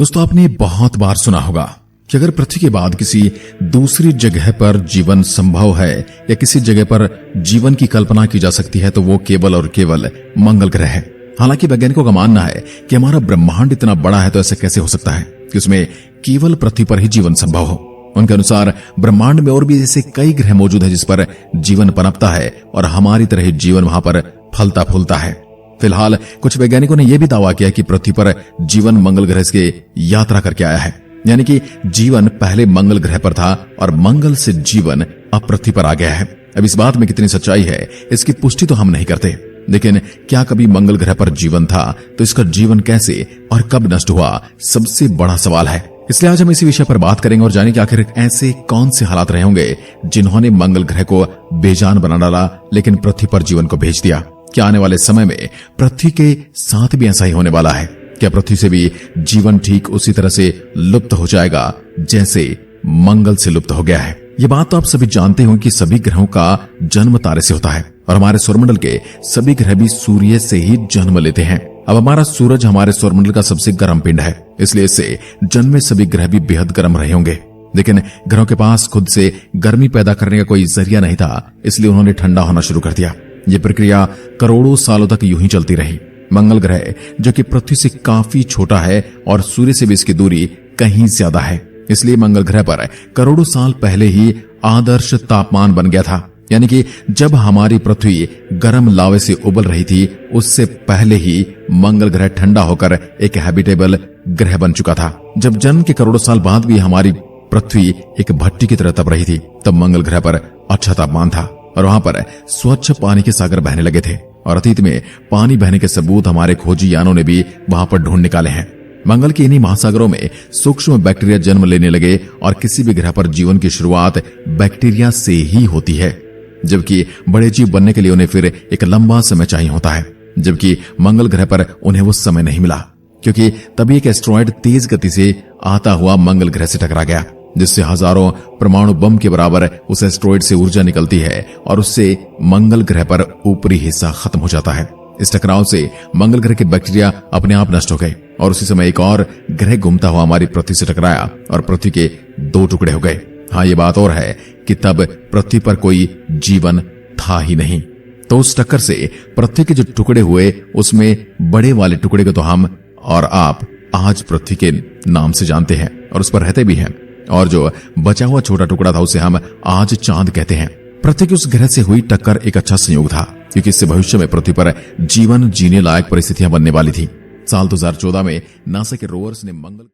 दोस्तों, आपने बहुत बार सुना होगा कि अगर पृथ्वी के बाद किसी दूसरी जगह पर जीवन संभव है या किसी जगह पर जीवन की कल्पना की जा सकती है तो वो केवल और केवल मंगल ग्रह है। हालांकि वैज्ञानिकों का मानना है कि हमारा ब्रह्मांड इतना बड़ा है तो ऐसे कैसे हो सकता है कि उसमें केवल पृथ्वी पर ही जीवन संभव हो। उनके अनुसार ब्रह्मांड में और भी ऐसे कई ग्रह मौजूद है जिस पर जीवन पनपता है और हमारी तरह ही जीवन वहां पर फलता फूलता है। फिलहाल कुछ वैज्ञानिकों ने यह भी दावा किया कि पृथ्वी पर जीवन मंगल ग्रह से यात्रा करके आया है, यानी कि जीवन पहले मंगल ग्रह पर था और मंगल से जीवन अब पृथ्वी पर आ गया है। अब इस बात में कितनी सच्चाई है इसकी पुष्टि तो हम नहीं करते, लेकिन क्या कभी मंगल ग्रह पर जीवन था तो इसका जीवन कैसे और कब नष्ट हुआ, सबसे बड़ा सवाल है। इसलिए आज हम इसी विषय पर बात करेंगे और जानेंगे आखिर ऐसे कौन से हालात रहे होंगे जिन्होंने मंगल ग्रह को बेजान बना डाला लेकिन पृथ्वी पर जीवन को भेज दिया। क्या आने वाले समय में पृथ्वी के साथ भी ऐसा ही होने वाला है? क्या पृथ्वी से भी जीवन ठीक उसी तरह से लुप्त हो जाएगा जैसे मंगल से लुप्त हो गया है? ये बात तो आप सभी जानते हो कि सभी ग्रहों का जन्म तारे से होता है और हमारे सौरमंडल के सभी ग्रह भी सूर्य से ही जन्म लेते हैं। अब हमारा सूरज हमारे सौरमंडल का सबसे गर्म पिंड है, इसलिए इससे जन्मे सभी ग्रह भी बेहद गर्म रहे होंगे। लेकिन ग्रहों के पास खुद से गर्मी पैदा करने का कोई जरिया नहीं था, इसलिए उन्होंने ठंडा होना शुरू कर दिया। ये प्रक्रिया करोड़ों सालों तक यूं ही चलती रही। मंगल ग्रह जो कि पृथ्वी से काफी छोटा है और सूर्य से भी इसकी दूरी कहीं ज्यादा है, इसलिए मंगल ग्रह पर करोड़ों साल पहले ही आदर्श तापमान बन गया था। यानी कि जब हमारी पृथ्वी गर्म लावे से उबल रही थी उससे पहले ही मंगल ग्रह ठंडा होकर एक हैबिटेबल ग्रह बन चुका था। जब जन्म के करोड़ों साल बाद भी हमारी पृथ्वी एक भट्टी की तरह तप रही थी तब मंगल ग्रह पर अच्छा तापमान था और वहां पर स्वच्छ पानी के सागर बहने लगे थे और अतीत में पानी बहने के सबूत हमारे खोजी यानों ने भी वहां पर ढूंढ निकाले हैं। मंगल के इन्हीं महासागरों में सूक्ष्म बैक्टीरिया जन्म लेने लगे और किसी भी ग्रह पर जीवन की शुरुआत बैक्टीरिया से ही होती है, जबकि बड़े जीव बनने के लिए उन्हें फिर एक लंबा समय चाहिए होता है। जबकि मंगल ग्रह पर उन्हें वो समय नहीं मिला क्योंकि तभी एक एस्ट्रॉयड तेज गति से आता हुआ मंगल ग्रह से टकरा गया, जिससे हजारों परमाणु बम के बराबर उस एस्ट्रॉयड से ऊर्जा निकलती है और उससे मंगल ग्रह पर ऊपरी हिस्सा खत्म हो जाता है। इस टकराव से मंगल ग्रह के बैक्टीरिया अपने आप नष्ट हो गए और उसी समय एक और ग्रह घूमता हुआ हमारी पृथ्वी से टकराया और पृथ्वी के दो टुकड़े हो गए। हाँ, ये बात और है कि तब पृथ्वी पर कोई जीवन था ही नहीं। तो उस टक्कर से पृथ्वी के जो टुकड़े हुए उसमें बड़े वाले टुकड़े को तो हम और आप आज पृथ्वी के नाम से जानते हैं और उस पर रहते भी हैं, और जो बचा हुआ छोटा टुकड़ा था उसे हम आज चांद कहते हैं। पृथ्वी की उस ग्रह से हुई टक्कर एक अच्छा संयोग था क्योंकि इससे भविष्य में पृथ्वी पर जीवन जीने लायक परिस्थितियां बनने वाली थी। साल 2014 में नासा के रोवर्स ने मंगल